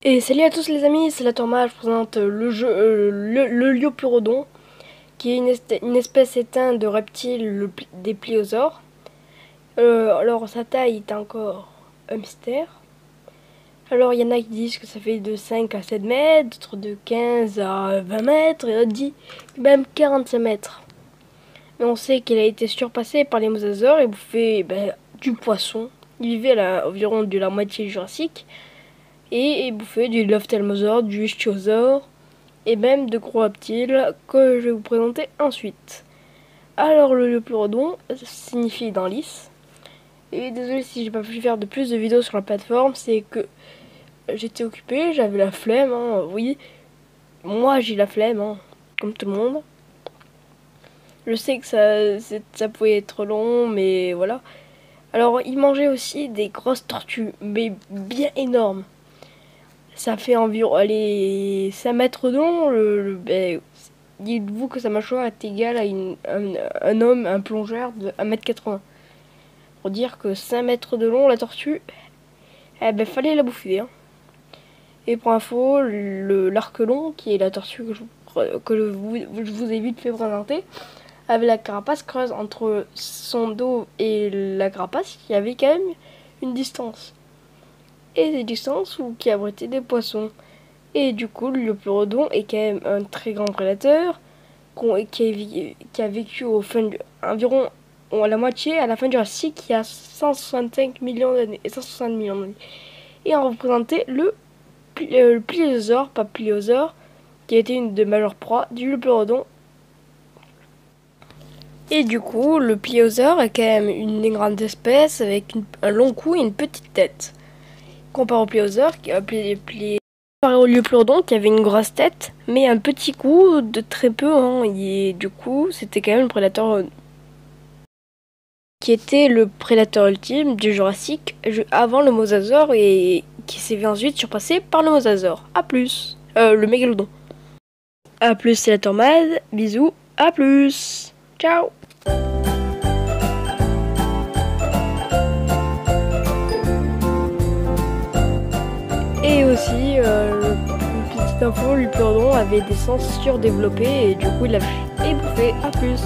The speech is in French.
Et salut à tous les amis, c'est la Torma, je présente le jeu le Liopleurodon, qui est une espèce éteinte de reptile des pliosaures. Alors sa taille est encore un mystère. Alors il y en a qui disent que ça fait de 5 à 7 mètres, d'autres de 15 à 20 mètres, et d'autres disent même 45 mètres. Mais on sait qu'il a été surpassé par les mosasaures et bouffait du poisson. Il vivait à environ de la moitié du Jurassique. Et bouffer du Lophthalmosaure, du Ichthyosaure et même de gros reptiles que je vais vous présenter ensuite. Alors le Liopleurodon signifie dents lisses. Et désolé si j'ai pas pu faire de plus de vidéos sur la plateforme, c'est que j'étais occupé, j'avais la flemme, hein, oui. Moi j'ai la flemme, hein, comme tout le monde. Je sais que ça pouvait être long, mais voilà. Alors il mangeait aussi des grosses tortues, mais bien énormes. Ça fait environ 5 mètres de long. Dites-vous que sa mâchoire est égale à un homme, un plongeur de 1,80 m. Pour dire que 5 mètres de long, la tortue, fallait la bouffer. Hein. Et pour info, l'archelon, qui est la tortue je vous ai vite fait présenter, avait la carapace creuse entre son dos et la carapace, il y avait quand même une distance. Et des distances qui abritaient des poissons. Et du coup, le Liopleurodon est quand même un très grand prédateur qui a vécu environ à la moitié à la fin du Jurassique, il y a 165 millions d'années. 160 millions d'années. Et on représentait le pliosaure, pas pliosaure, qui a été une des majeures proies du Liopleurodon. Et du coup, le pliosaure est quand même une des grandes espèces avec un long cou et une petite tête. Comparé au pliosaure, comparé au Liopleurodon qui avait une grosse tête, mais un petit cou de très peu. Hein, et du coup, c'était quand même le prédateur qui était le prédateur ultime du Jurassique avant le mosasaure et qui s'est vu ensuite surpassé par le mosasaure. A plus, le mégalodon. A plus, c'est la Tormade. Bisous, à plus. Ciao. Et aussi, une petite info, le Liopleurodon avait des sens surdéveloppés et du coup il a bouffé. A plus.